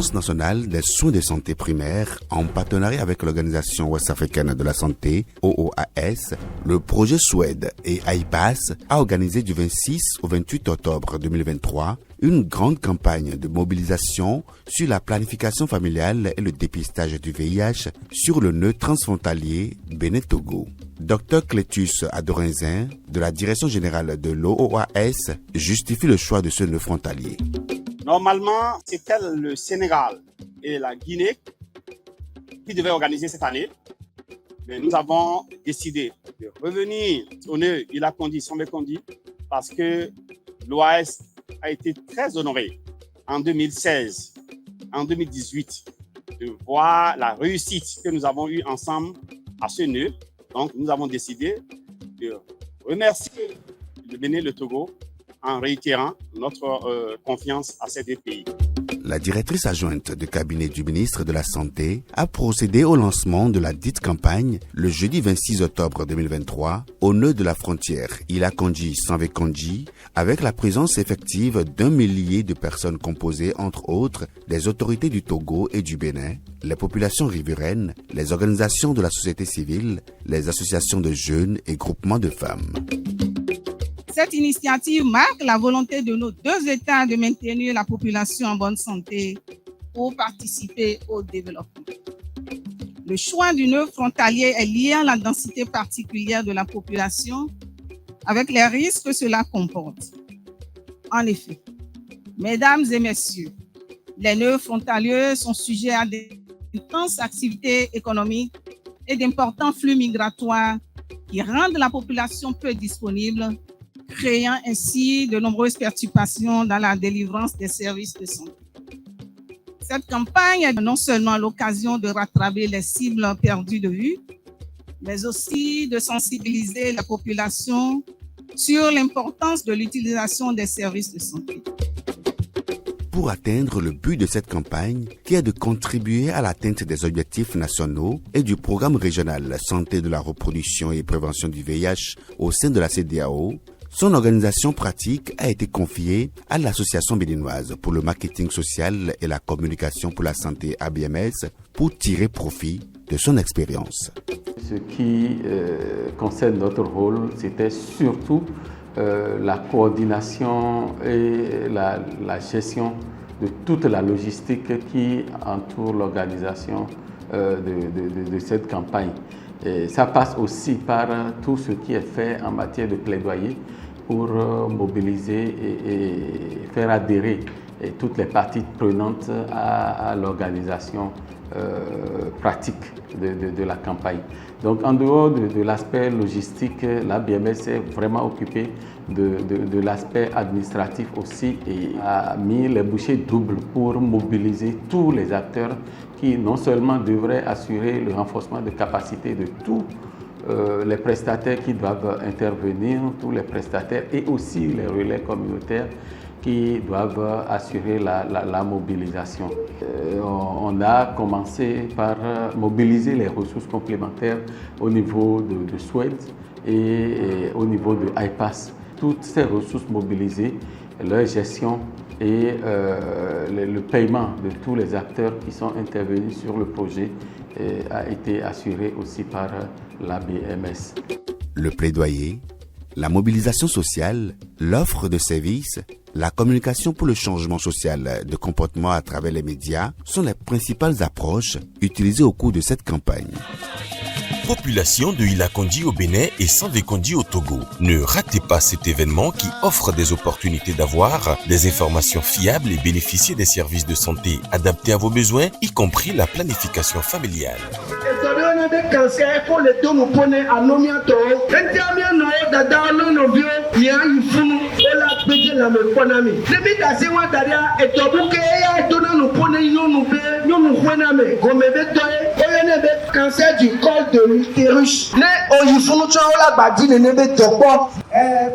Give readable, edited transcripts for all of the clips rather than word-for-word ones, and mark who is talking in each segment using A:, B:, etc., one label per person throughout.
A: l'Agence nationale des soins de santé primaire, en partenariat avec l'Organisation ouest-africaine de la santé, OOAS, le projet SWED et IPAS a organisé du 26 au 28 octobre 2023 une grande campagne de mobilisation sur la planification familiale et le dépistage du VIH sur le nœud transfrontalier Bénin-Togo. Dr Clétus Adorinzin, de la Direction générale de l'OOAS, justifie le choix de ce nœud frontalier.
B: Normalement, c'était le Sénégal et la Guinée qui devaient organiser cette année. Mais nous avons décidé de revenir au nœud Ila-Kondi-Sambé-Kondi parce que l'OAS a été très honoré en 2016, en 2018, de voir la réussite que nous avons eue ensemble à ce nœud. Donc, nous avons décidé de remercier le Bénin et le Togo en réitérant notre confiance à ces deux pays.
A: La directrice adjointe de cabinet du ministre de la Santé a procédé au lancement de la dite campagne le jeudi 26 octobre 2023 au nœud de la frontière Ila-Kondi-Sambé-Kondi avec la présence effective d'1 millier de personnes composées entre autres des autorités du Togo et du Bénin, les populations riveraines, les organisations de la société civile, les associations de jeunes et groupements de femmes.
C: Cette initiative marque la volonté de nos deux États de maintenir la population en bonne santé pour participer au développement. Le choix du nœud frontalier est lié à la densité particulière de la population avec les risques que cela comporte. En effet, mesdames et messieurs, les nœuds frontaliers sont sujets à d'intenses activités économiques et d'importants flux migratoires qui rendent la population peu disponible, créant ainsi de nombreuses perturbations dans la délivrance des services de santé. Cette campagne est non seulement l'occasion de rattraper les cibles perdues de vue, mais aussi de sensibiliser la population sur l'importance de l'utilisation des services de santé.
A: Pour atteindre le but de cette campagne, qui est de contribuer à l'atteinte des objectifs nationaux et du programme régional Santé de la reproduction et prévention du VIH au sein de la CEDEAO, son organisation pratique a été confiée à l'Association béninoise pour le marketing social et la communication pour la santé ABMS pour tirer profit de son expérience.
D: Ce qui concerne notre rôle, c'était surtout la coordination et la gestion de toute la logistique qui entoure l'organisation de cette campagne. Et ça passe aussi par tout ce qui est fait en matière de plaidoyer pour mobiliser et faire adhérer toutes les parties prenantes à l'organisation pratique de la campagne. Donc en dehors de l'aspect logistique, la BMS s'est vraiment occupée de l'aspect administratif aussi et a mis les bouchées doubles pour mobiliser tous les acteurs qui non seulement devraient assurer le renforcement de capacité de tous les prestataires qui doivent intervenir, tous les prestataires et aussi les relais communautaires qui doivent assurer la mobilisation. On a commencé par mobiliser les ressources complémentaires au niveau de SWED et au niveau de IPAS. Toutes ces ressources mobilisées, leur gestion et le paiement de tous les acteurs qui sont intervenus sur le projet a été assuré aussi par la BMS.
A: Le plaidoyer, la mobilisation sociale, l'offre de services, la communication pour le changement social de comportement à travers les médias sont les principales approches utilisées au cours de cette campagne.
E: Population de Ila-Kondi au Bénin et Sambé-Kondi au Togo. Ne ratez pas cet événement qui offre des opportunités d'avoir des informations fiables et bénéficier des services de santé adaptés à vos besoins, y compris la planification familiale.
F: Cancer du col de l'utérus. Ne oyifunu tso la gbadi ne ne be dɔgbɔ.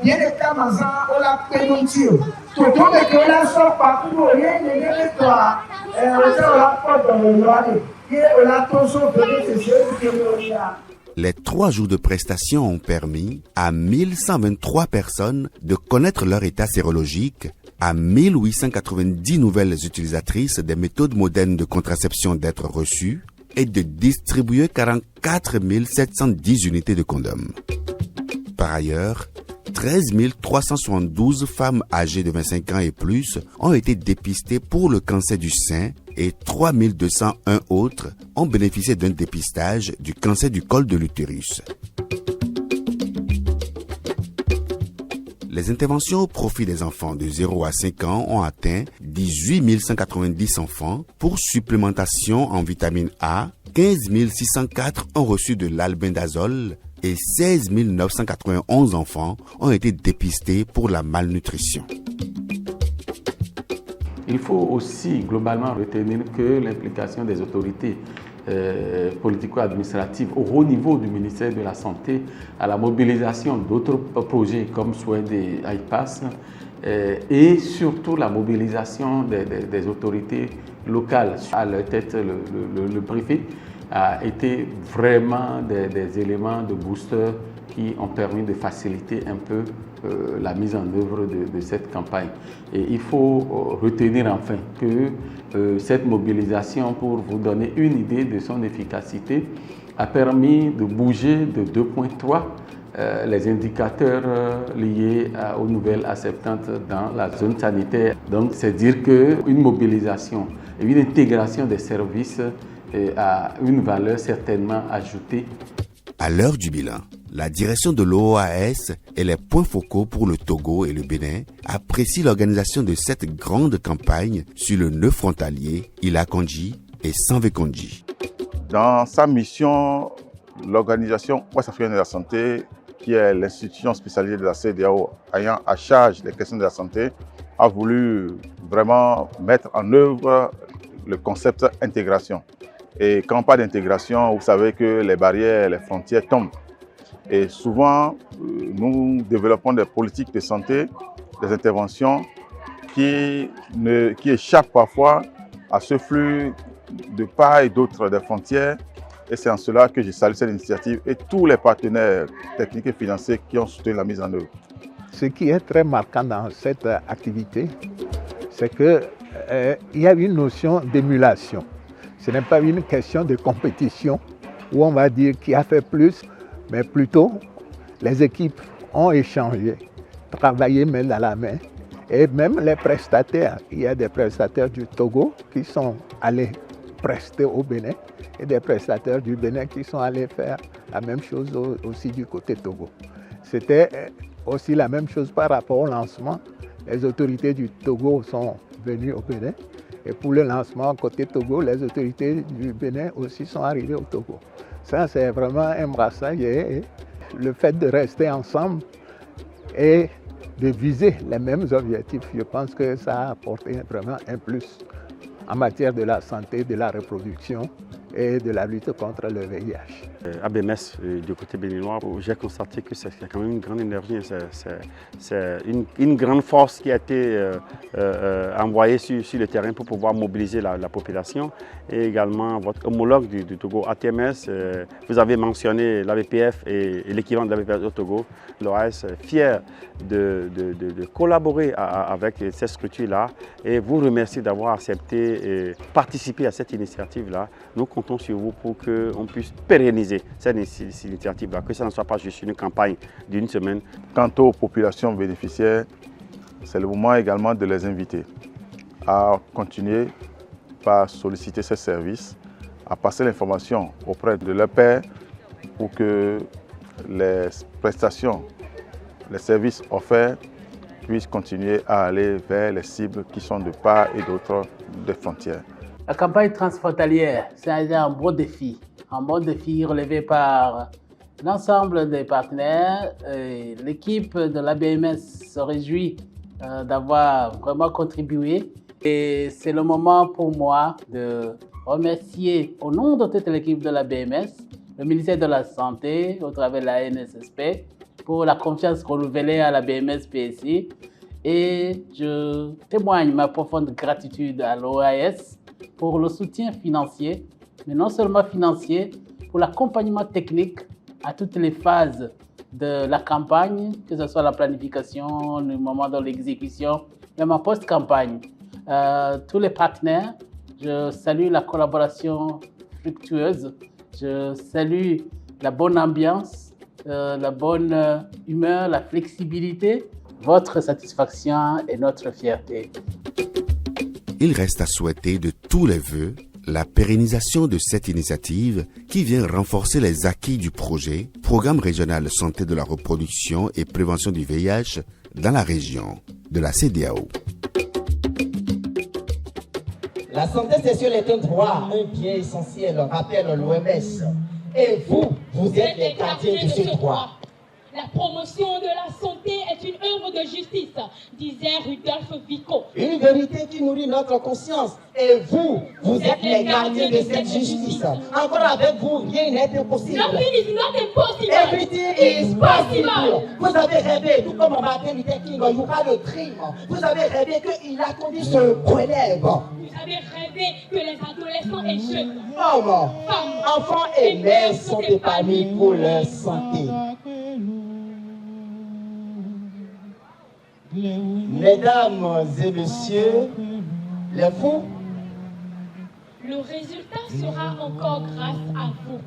F: Bien de kamaza o la pénitio. Toto bɛ kɛ o la sɔ partout o ye ne ne be tɔ a. O tɛ o la kɔ dɔn o yɔrɔ de. Ye o la tonso bɛɛ de se o kɛ o ya.
A: Les 3 jours de prestation ont permis à 1123 personnes de connaître leur état sérologique, à 1890 nouvelles utilisatrices des méthodes modernes de contraception d'être reçues et de distribuer 44 710 unités de condoms. Par ailleurs, 13 372 femmes âgées de 25 ans et plus ont été dépistées pour le cancer du sein et 3 201 autres ont bénéficié d'un dépistage du cancer du col de l'utérus. Les interventions au profit des enfants de 0 à 5 ans ont atteint 18 190 enfants pour supplémentation en vitamine A, 15 604 ont reçu de l'albendazole et 16 991 enfants ont été dépistés pour la malnutrition.
D: Il faut aussi globalement retenir que l'implication des autorités politico-administratives au haut niveau du ministère de la Santé à la mobilisation d'autres projets comme SWED et IPAS et surtout la mobilisation des autorités locales à leur tête le préfet a été vraiment des éléments de booster qui ont permis de faciliter un peu la mise en œuvre de cette campagne. Et il faut retenir enfin que cette mobilisation, pour vous donner une idée de son efficacité, a permis de bouger de 2,3 les indicateurs liés aux nouvelles acceptantes dans la zone sanitaire. Donc c'est dire qu'une mobilisation et une intégration des services a une valeur certainement ajoutée.
A: À l'heure du bilan, la direction de l'OAS et les points focaux pour le Togo et le Bénin apprécient l'organisation de cette grande campagne sur le nœud frontalier Ila-Kondji et Sanvé-Kondji.
G: Dans sa mission, l'organisation Ouest africaine de la santé, qui est l'institution spécialisée de la CEDEAO ayant à charge des questions de la santé, a voulu vraiment mettre en œuvre le concept intégration. Et quand on parle d'intégration, vous savez que les barrières, les frontières tombent. Et souvent, nous développons des politiques de santé, des interventions qui échappent parfois à ce flux de part et d'autre des frontières. Et c'est en cela que je salue cette initiative et tous les partenaires techniques et financiers qui ont soutenu la mise en œuvre.
H: Ce qui est très marquant dans cette activité, c'est qu'il y a une notion d'émulation. Ce n'est pas une question de compétition où on va dire qui a fait plus, mais plutôt les équipes ont échangé, travaillé main dans la main. Et même les prestataires, il y a des prestataires du Togo qui sont allés prester au Bénin et des prestataires du Bénin qui sont allés faire la même chose aussi du côté Togo. C'était aussi la même chose par rapport au lancement. Les autorités du Togo sont venues au Bénin. Et pour le lancement côté Togo, les autorités du Bénin aussi sont arrivées au Togo. Ça, c'est vraiment un brassage et le fait de rester ensemble et de viser les mêmes objectifs, je pense que ça a apporté vraiment un plus en matière de la santé, de la reproduction et de la lutte contre le VIH.
I: À BMS, du côté béninois, j'ai constaté que c'est quand même une grande énergie, c'est une grande force qui a été envoyée sur le terrain pour pouvoir mobiliser la population. Et également votre homologue du Togo, ATMS, vous avez mentionné l'ABPF et l'équivalent de l'ABPF au Togo. L'OAS est fier de collaborer avec ces structures-là et vous remercie d'avoir accepté et participé à cette initiative-là. Nous comptons sur vous pour qu'on puisse pérenniser cette initiative-là, que ça ne soit pas juste une campagne d'une semaine.
G: Quant aux populations bénéficiaires, c'est le moment également de les inviter à continuer par solliciter ces services, à passer l'information auprès de leurs pairs pour que les prestations, les services offerts puissent continuer à aller vers les cibles qui sont de part et d'autre des frontières.
J: La campagne transfrontalière, c'est un bon défi relevé par l'ensemble des partenaires. L'équipe de l'ABMS se réjouit d'avoir vraiment contribué. Et c'est le moment pour moi de remercier au nom de toute l'équipe de l'ABMS, le ministère de la Santé au travers de la NSSP pour la confiance renouvelée à la BMS PSI. Et je témoigne ma profonde gratitude à l'OAS pour le soutien financier, mais non seulement financier, pour l'accompagnement technique à toutes les phases de la campagne, que ce soit la planification, le moment de l'exécution, même en post-campagne. Tous les partenaires, je salue la collaboration fructueuse, je salue la bonne ambiance, la bonne humeur, la flexibilité. Votre satisfaction est notre fierté.
A: Il reste à souhaiter de tous les vœux la pérennisation de cette initiative qui vient renforcer les acquis du projet Programme régional santé de la reproduction et prévention du VIH dans la région de la CEDEAO.
F: La santé sexuelle est un droit, un bien essentiel, rappelle l'OMS. Et vous êtes les gardiens de ce droit.
K: La promotion de la santé est une œuvre de justice, disait Rudolf Vico.
F: Une vérité qui nourrit notre conscience. Et vous êtes les gardiens de cette justice. Encore avec vous, rien n'est impossible.
K: Nothing is not impossible.
F: Everything is possible. Vous avez rêvé, tout comme Martin Luther King, you had a dream. Vous avez rêvé qu'il a conduit ce relève.
K: Vous avez rêvé que les adolescents et jeunes,
F: femmes, enfants et mères sont épanouis pour leur santé. Mesdames et messieurs, les fous,
K: le résultat sera encore grâce à vous.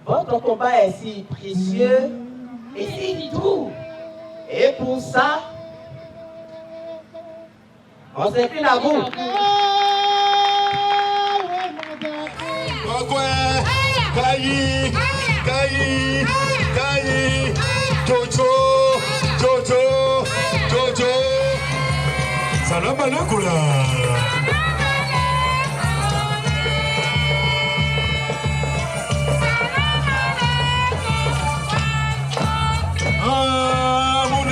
F: Votre combat est si précieux et si doux. Et pour ça, on s'incline à vous.
L: Ah, mon